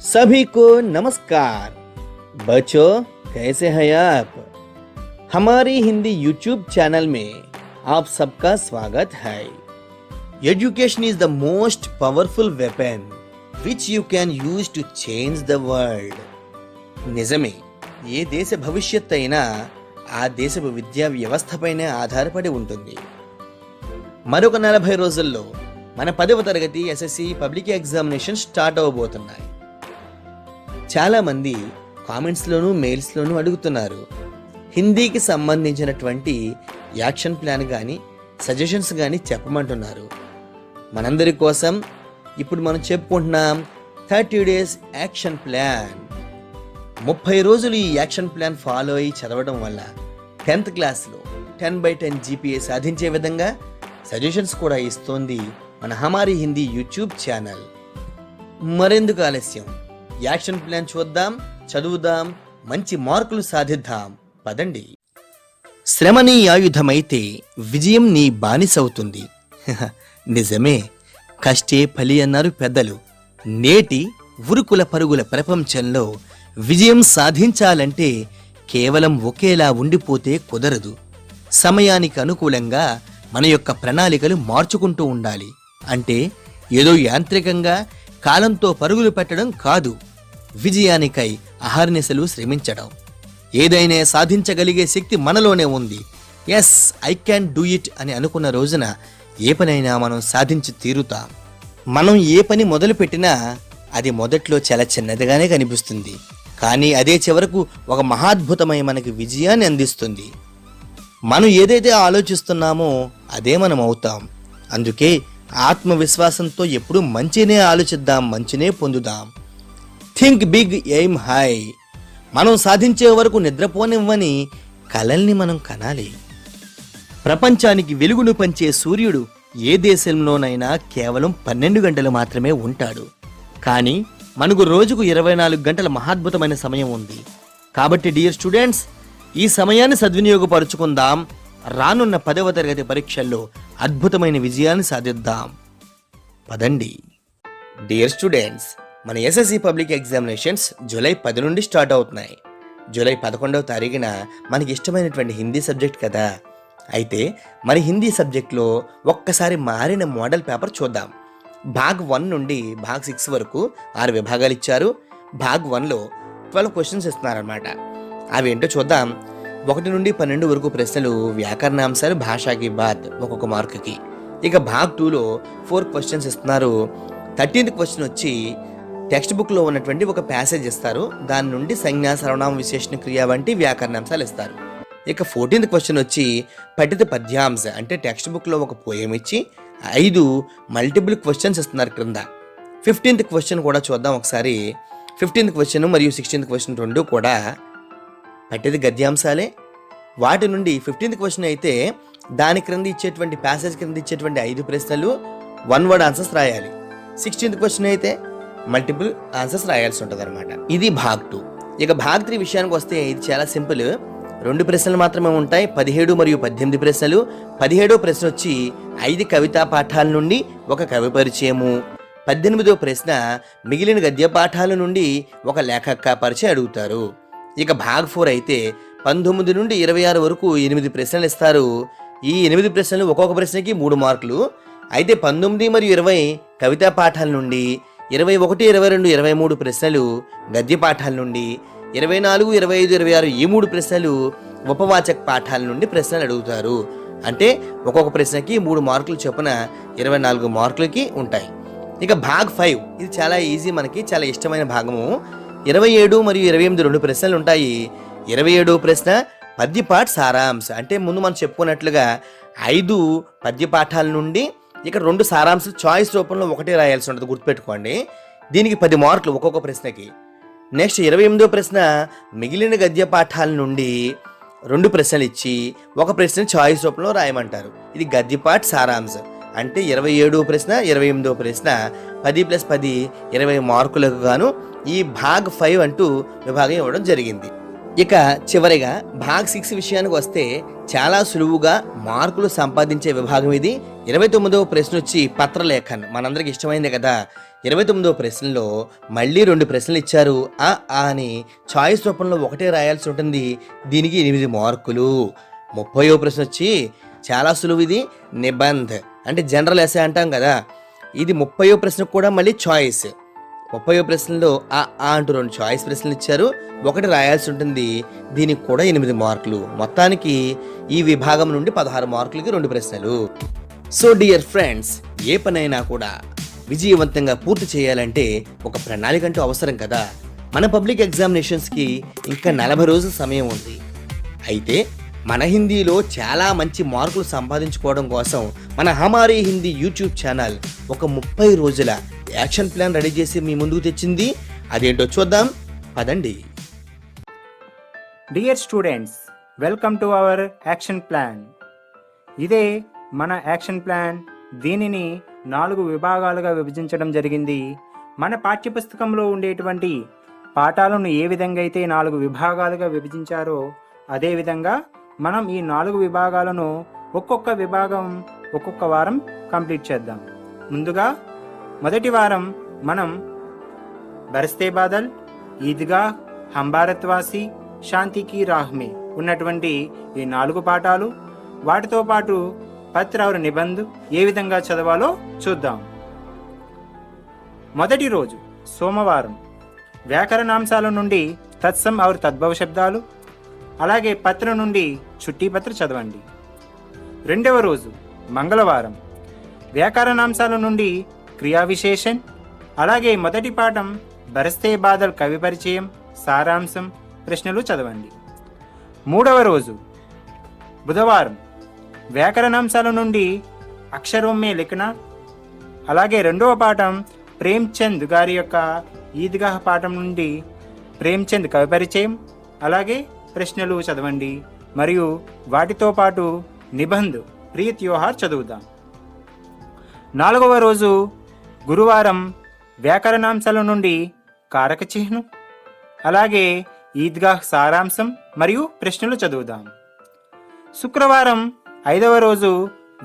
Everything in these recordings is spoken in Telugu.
सभी को नमस्कार। बच्चों, कैसे हैं आप? हमारी हिंदी यूट्यूब चैनल में आप सबका स्वागत है। Education is the most powerful weapon which you can use to change the world. నిజమే, ఏ దేశ భవిష్యత్ అయినా ఆ దేశపు విద్యా వ్యవస్థపైనే ఆధారపడి ఉంటుంది. మరొక 40 రోజుల్లో మన 10వ తరగతి ఎస్ఎస్సి పబ్లిక్ ఎగ్జామినేషన్ స్టార్ట్ అవబోతున్నాయి. చాలామంది కామెంట్స్లోనూ మెయిల్స్లోనూ అడుగుతున్నారు, హిందీకి సంబంధించినటువంటి యాక్షన్ ప్లాన్ కానీ సజెషన్స్ కానీ చెప్పమంటున్నారు. మనందరి కోసం ఇప్పుడు మనం చెప్పుకుంటున్నాం 30 days యాక్షన్ ప్లాన్. 30 రోజులు ఈ యాక్షన్ ప్లాన్ ఫాలో అయ్యి చదవడం వల్ల 10th క్లాస్లో 10/10 GPA సాధించే విధంగా సజెషన్స్ కూడా ఇస్తోంది మన హమారీ హిందీ యూట్యూబ్ ఛానల్. మరెందుకు ఆలస్యం, యాక్షన్ ప్లాన్ చూద్దాం, చదువుదాం, మంచి మార్కులు సాధిద్దాం. పదండి. శ్రమ నీ ఆయుధమైతే విజయం నీ బానిసవుతుంది. నిజమే, కష్టే ఫలి అన్నారు పెద్దలు. నేటి ఉరుకుల పరుగుల ప్రపంచంలో విజయం సాధించాలంటే కేవలం ఒకేలా ఉండిపోతే కుదరదు. సమయానికి అనుకూలంగా మన యొక్క ప్రణాళికలు మార్చుకుంటూ ఉండాలి. అంటే ఏదో యాంత్రికంగా కాలంతో పరుగులు పెట్టడం కాదు, విజయానికై అహర్నిశలు శ్రమించడం. ఏదైనా సాధించగలిగే శక్తి మనలోనే ఉంది. Yes, I can do it అని అనుకున్న రోజున ఏ పనైనా మనం సాధించి తీరుతాం. మనం ఏ పని మొదలు పెట్టినా అది మొదట్లో చాలా చిన్నదిగానే కనిపిస్తుంది, కానీ అదే చివరకు ఒక మహాద్భుతమై మనకి విజయాన్ని అందిస్తుంది. మనం ఏదైతే ఆలోచిస్తున్నామో అదే మనం అవుతాం. అందుకే ఆత్మవిశ్వాసంతో ఎప్పుడూ మంచినే ఆలోచిద్దాం, మంచినే పొందుదాం. Think big, aim high. మనం సాధించే వరకు నిద్రపోనివ్వని కలల్ని మనం కనాలి. ప్రపంచానికి వెలుగును పంచే సూర్యుడు ఏ దేశంలోనైనా కేవలం 12 గంటలు మాత్రమే ఉంటాడు. కానీ మనకు రోజుకు 24 గంటల మహాద్భుతమైన సమయం ఉంది. కాబట్టి డియర్ స్టూడెంట్స్, ఈ సమయాన్ని సద్వినియోగపరుచుకుందాం. రానున్న 10వ తరగతి పరీక్షల్లో అద్భుతమైన విజయాన్ని సాధిద్దాం. పదండి. డియర్ స్టూడెంట్స్, మన ఎస్ఎస్సి పబ్లిక్ ఎగ్జామినేషన్స్ జూలై 10 నుండి స్టార్ట్ అవుతున్నాయి. జూలై 11వ తారీఖున మనకి ఇష్టమైనటువంటి హిందీ సబ్జెక్ట్ కదా. అయితే మరి హిందీ సబ్జెక్ట్లో ఒక్కసారి మారిన మోడల్ పేపర్ చూద్దాం. భాగ్ 1 నుండి భాగ్ 6 వరకు 6 విభాగాలు ఇచ్చారు. భాగ్ 1లో 12 క్వశ్చన్స్ ఇస్తున్నారనమాట. అవి ఏంటో చూద్దాం. 1 నుండి 12 వరకు ప్రశ్నలు వ్యాకరణాంశాలు, భాషాకి బాత్ ఒక్కొక్క మార్కుకి. ఇక భాగ్ 2లో 4 క్వశ్చన్స్ ఇస్తున్నారు. 13th క్వశ్చన్ వచ్చి టెక్స్ట్ బుక్లో ఉన్నటువంటి ఒక ప్యాసేజ్ ఇస్తారు. దాని నుండి సంజ్ఞా, సర్వనామ, విశేషణ, క్రియ వంటి వ్యాకరణాంశాలు ఇస్తారు. ఇక 14th క్వశ్చన్ వచ్చి పఠిత పద్యాంశ, అంటే టెక్స్ట్ బుక్లో ఒక పోయం ఇచ్చి 5 మల్టిపుల్ క్వశ్చన్స్ ఇస్తున్నారు క్రింద. 15th క్వశ్చన్ కూడా చూద్దాం ఒకసారి. 15th క్వశ్చన్ మరియు 16th క్వశ్చన్ రెండు కూడా పఠిత గద్యాంశాలే. వాటి నుండి 15th క్వశ్చన్ అయితే దాని క్రింద ఇచ్చేటువంటి ప్యాసేజ్ క్రింద ఇచ్చేటువంటి 5 ప్రశ్నలు 1 word ఆన్సర్స్ రాయాలి. 16th క్వశ్చన్ అయితే మల్టిపుల్ ఆన్సర్స్ రాయాల్సి ఉంటుంది అనమాట. ఇది భాగ్ 2. ఇక భాగ్ 3 విషయానికి వస్తే ఇది చాలా సింపుల్. 2 ప్రశ్నలు మాత్రమే ఉంటాయి. 17 మరియు 18 ప్రశ్నలు. 17వ ప్రశ్న వచ్చి 5 కవితా పాఠాల నుండి ఒక కవి పరిచయము. 18వ ప్రశ్న మిగిలిన గద్య పాఠాల నుండి ఒక లేఖక పరిచయం అడుగుతారు. ఇక భాగ్ 4 అయితే 19 నుండి 26 వరకు 8 ప్రశ్నలు ఇస్తారు. ఈ 8 ప్రశ్నలు ఒక్కొక్క ప్రశ్నకి 3 మార్కులు. అయితే 19 మరియు 20 కవితా పాఠాల నుండి, 21, 22, 23 ప్రశ్నలు గద్య పాఠాల నుండి, 24, 25, 26 ఈ 3 ప్రశ్నలు ఉపవాచక పాఠాల నుండి ప్రశ్నలు అడుగుతారు. అంటే ఒక్కొక్క ప్రశ్నకి 3 మార్కులు చొప్పున 24 మార్కులకి ఉంటాయి. ఇక భాగ్ 5 ఇది చాలా ఈజీ, మనకి చాలా ఇష్టమైన భాగము. 27 మరియు 28 2 ప్రశ్నలు ఉంటాయి. 27వ ప్రశ్న పద్యపాఠ సారాంశ, అంటే ముందు మనం చెప్పుకున్నట్లుగా 5 పద్యపాఠాల నుండి ఇక్కడ 2 సారాంశాలు చాయిస్ రూపంలో ఒకటే రాయాల్సి ఉంటుంది, గుర్తుపెట్టుకోండి. దీనికి 10 మార్కులు ఒక్కొక్క ప్రశ్నకి. నెక్స్ట్ 28వ ప్రశ్న మిగిలిన గద్య పాఠాల నుండి 2 ప్రశ్నలు ఇచ్చి ఒక ప్రశ్న చాయిస్ రూపంలో రాయమంటారు. ఇది గద్యపాఠ సారాంశం. అంటే 27వ ప్రశ్న 28వ ప్రశ్న 10+10 20 మార్కులకు గాను ఈ భాగ్ 5 అంటూ విభాగం ఇవ్వడం జరిగింది. ఇక చివరిగా భాగ్ 6 విషయానికి వస్తే చాలా సులువుగా మార్కులు సంపాదించే విభాగం ఇది. 29వ ప్రశ్న వచ్చి పత్రలేఖన్, మనందరికి ఇష్టమైందే కదా. 29వ ప్రశ్నలో మళ్ళీ 2 ప్రశ్నలు ఇచ్చారు. ఆ ఆ అని చాయిస్ రూపంలో ఒకటే రాయాల్సి ఉంటుంది. దీనికి 8 మార్కులు. 30వ ప్రశ్న వచ్చి చాలా సులువు. ఇది నిబంధ్ అంటే జనరల్ ఎస్సే అంటాం కదా. ఇది 30వ ప్రశ్న కూడా మళ్ళీ చాయిస్. 30వ ప్రశ్నలో ఆ అంటూ 2 చాయిస్ ప్రశ్నలు ఇచ్చారు. ఒకటి రాయాల్సి ఉంటుంది. దీనికి కూడా 8 మార్కులు. మొత్తానికి ఈ విభాగం నుండి 16 మార్కులకి 2 ప్రశ్నలు. సో డియర్ ఫ్రెండ్స్, ఏ పనైనా కూడా విజయవంతంగా పూర్తి చేయాలంటే ఒక ప్రణాళిక అంటూ అవసరం కదా. మన పబ్లిక్ ఎగ్జామినేషన్స్కి ఇంకా 40 రోజుల సమయం ఉంది. అయితే మన హిందీలో చాలా మంచి మార్కులు సంపాదించుకోవడం కోసం మన హమారీ హిందీ యూట్యూబ్ ఛానల్ ఒక 30 రోజుల యాక్షన్ ప్లాన్ రెడీ చేసి మీ ముందుకు తెచ్చింది. అదేంటో చూద్దాం పదండి. Dear students, welcome to our action plan. ఇదే మన యాక్షన్ ప్లాన్. దీనిని 4 విభాగాలుగా విభజించడం జరిగింది. మన పాఠ్యపుస్తకంలో ఉండేటువంటి పాఠాలను ఏ విధంగా అయితే 4 విభాగాలుగా విభజించారో అదేవిధంగా మనం ఈ 4 విభాగాలను ఒక్కొక్క విభాగం ఒక్కొక్క వారం కంప్లీట్ చేద్దాం. ముందుగా మొదటి వారం మనం బరస్తే బాదల్, ఈద్గా, హమ్ భారత్వాసి, శాంతి కీ రాహ్ మే ఉన్నటువంటి ఈ 4 పాఠాలు, వాటితో పాటు పత్ర और నిబంధ్ ఏ విధంగా చదవాలో చూద్దాం. మొదటి రోజు సోమవారం వ్యాకరణాంశాల నుండి తత్సమ్ और తద్భవ శబ్దాలు, అలాగే పత్ర నుండి చుట్టి పత్ర చదవండి. రెండవ రోజు మంగళవారం వ్యాకరణాంశాల నుండి క్రియా విశేషణ్, అలాగే మొదటి పాఠం బరస్తే బాదల్ కవి పరిచయం, సారాంశం, ప్రశ్నలు చదవండి. మూడవ రోజు బుధవారం వ్యాకరణాంశాల నుండి అక్షరం మే లిఖనా, అలాగే రెండవ పాఠం ప్రేమ్చంద్ గారి యొక్క ఈద్గాహ్ పాఠం నుండి ప్రేమ్చంద్ కవి పరిచయం, అలాగే ప్రశ్నలు చదవండి. మరియు వాటితో పాటు నిబంధ్ ప్రియ త్యోహార్ చదువుదాం. నాలుగవ రోజు గురువారం వ్యాకరణాంశాల నుండి కారక చిహ్నం, అలాగే ఈద్గాహ్ సారాంశం మరియు ప్రశ్నలు చదువుదాం. శుక్రవారం 5వ రోజు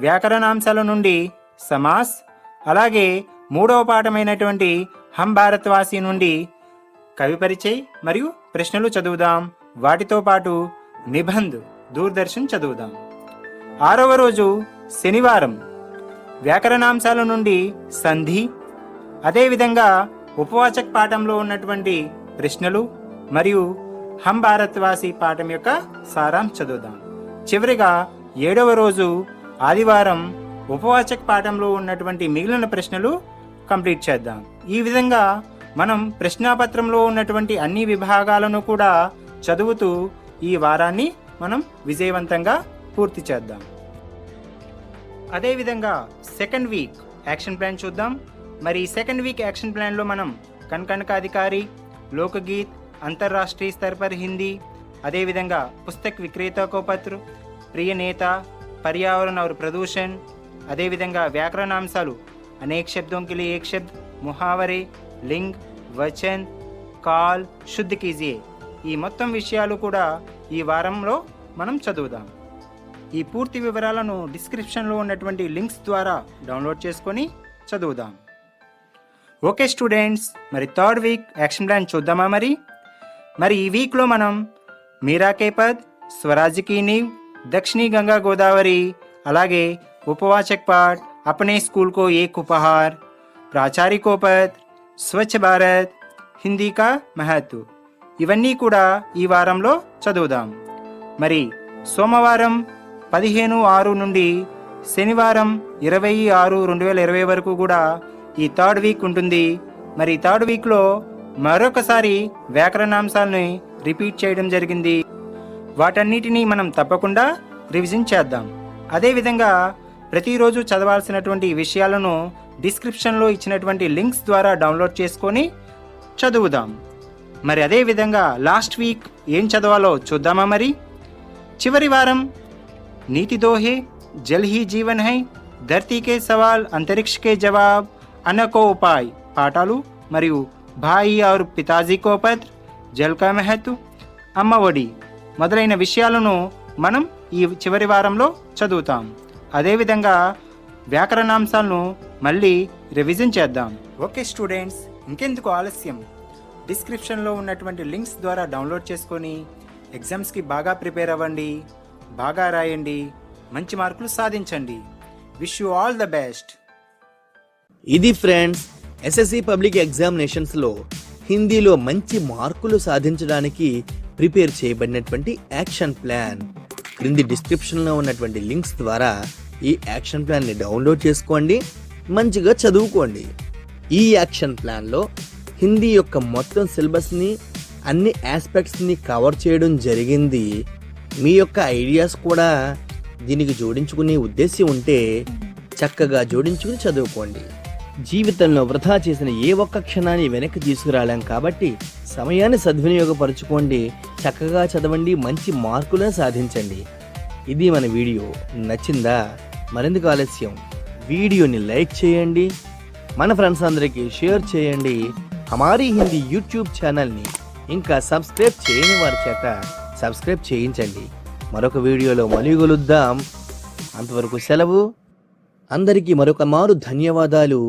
వ్యాకరణాంశాల నుండి సమాస్, అలాగే 3వ పాఠమైనటువంటి హమ్ భారత్వాసి నుండి కవి పరిచయ్ మరియు ప్రశ్నలు చదువుదాం. వాటితో పాటు నిబంధ్ దూరదర్శన్ చదువుదాం. 6వ రోజు శనివారం వ్యాకరణాంశాల నుండి సంధి, అదేవిధంగా ఉపవాచక్ పాఠంలో ఉన్నటువంటి ప్రశ్నలు మరియు హమ్ భారత్వాసి పాఠం యొక్క సారాంశం చదువుదాం. చివరిగా 7వ రోజు ఆదివారం ఉపవాచక్ పాఠంలో ఉన్నటువంటి మిగిలిన ప్రశ్నలు కంప్లీట్ చేద్దాం. ఈ విధంగా మనం ప్రశ్నాపత్రంలో ఉన్నటువంటి అన్ని విభాగాలను కూడా చదువుతూ ఈ వారాన్ని మనం విజయవంతంగా పూర్తి చేద్దాం. అదేవిధంగా సెకండ్ వీక్ యాక్షన్ ప్లాన్ చూద్దాం. మరి సెకండ్ వీక్ యాక్షన్ ప్లాన్లో మనం కన్ కా అధికారి, లోకగీత్, అంతర్రాష్ట్రీయ स्तर पर हिंदी, అదేవిధంగా పుస్తక్ విక్రేత కో పత్ర, ప్రియ నేత, पर्यावरण और प्रदूषण, అదేవిధంగా వ్యాకరణాంశాలు అనేక శబ్దों के लिए एक शब्द, ముహావరే, లింగ్, వచన్, కాల్, శుద్ధ కీజియే, ఈ మొత్తం విషయాలు కూడా ఈ వారంలో మనం చదువుదాం. ఈ పూర్తి వివరాలను డిస్క్రిప్షన్లో ఉన్నటువంటి లింక్స్ ద్వారా డౌన్లోడ్ చేసుకొని చదువుదాం. ఓకే స్టూడెంట్స్, మరి థర్డ్ వీక్ యాక్షన్ ప్లాన్ చూద్దామా? మరి ఈ వీక్లో మనం మీరా కే పద్, స్వరాజ్య కీ నీవ్, दक्षिणी गंगा गोदावरी, అలాగే ఉపవాచక్ పాఠ్, अपने स्कूल को एक उपहार, प्राचार्य को पत्र, స్వచ్ఛ భారత్, హిందీ కా మహత్వ్, ఇవన్నీ కూడా ఈ వారంలో చదువుదాం. మరి సోమవారం 15/6 నుండి శనివారం 20/6/2020 వరకు కూడా ఈ థర్డ్ వీక్ ఉంటుంది. మరి థర్డ్ వీక్లో మరొకసారి వ్యాకరణాంశాలని రిపీట్ చేయడం జరిగింది. వాటన్నిటినీ మనం తప్పకుండా రివిజన్ చేద్దాం. అదేవిధంగా ప్రతిరోజు చదవాల్సినటువంటి విషయాలను డిస్క్రిప్షన్లో ఇచ్చినటువంటి లింక్స్ ద్వారా డౌన్లోడ్ చేసుకొని చదువుదాం. మరి అదేవిధంగా లాస్ట్ వీక్ ఏం చదవాలో చూద్దామా? చివరి వారం నీతి దోహే, జల్ హీ జీవన్ హై, ధర్తీ కే సవాల్, అంతరిక్ష కే జవాబ్, అన్న కో ఉపాయ్ పాఠాలు మరియు భాయి ఔర్ పితాజీ కో పత్ర, జల్ కా మహత్వ్, అమ్మ ఒడి మొదలైన విషయాలను మనం ఈ చివరి వారంలో చదువుతాం. అదేవిధంగా వ్యాకరణాంశాలను మళ్ళీ రివిజన్ చేద్దాం. ఓకే స్టూడెంట్స్, ఇంకెందుకు ఆలస్యం, డిస్క్రిప్షన్లో ఉన్నటువంటి లింక్స్ ద్వారా డౌన్లోడ్ చేసుకొని ఎగ్జామ్స్కి బాగా ప్రిపేర్ అవ్వండి, బాగా రాయండి, మంచి మార్కులు సాధించండి. Wish you all the best. ఇది ఫ్రెండ్స్, ఎస్ఎస్సి పబ్లిక్ ఎగ్జామినేషన్స్లో హిందీలో మంచి మార్కులు సాధించడానికి ప్రిపేర్ చేయబడినటువంటి యాక్షన్ ప్లాన్. క్రింది డిస్క్రిప్షన్లో ఉన్నటువంటి లింక్స్ ద్వారా ఈ యాక్షన్ ప్లాన్ని డౌన్లోడ్ చేసుకోండి, మంచిగా చదువుకోండి. ఈ యాక్షన్ ప్లాన్లో హిందీ యొక్క మొత్తం సిలబస్ని, అన్ని ఆస్పెక్ట్స్ని కవర్ చేయడం జరిగింది. మీ యొక్క ఐడియాస్ కూడా దీనికి జోడించుకునే ఉద్దేశం ఉంటే చక్కగా జోడించుకుని చదువుకోండి. జీవితంలో వృధా చేసిన ఏ ఒక్క క్షణాన్ని వెనక్కి తీసుకురాలేం కాబట్టి సమయాన్ని సద్వినియోగపరచుకోండి, చక్కగా చదవండి, మంచి మార్కులను సాధించండి. ఇది మన వీడియో. నచ్చిందా? మరెందుకు ఆలస్యం, వీడియోని లైక్ చేయండి, మన ఫ్రెండ్స్ అందరికీ షేర్ చేయండి. హమారీ హిందీ యూట్యూబ్ ఛానల్ని ఇంకా సబ్స్క్రైబ్ చేయని వారి చేత సబ్స్క్రైబ్ చేయించండి. మరొక వీడియోలో మళ్ళీ కలుద్దాం. అంతవరకు సెలవు. అందరికీ మరొక మారు ధన్యవాదాలు.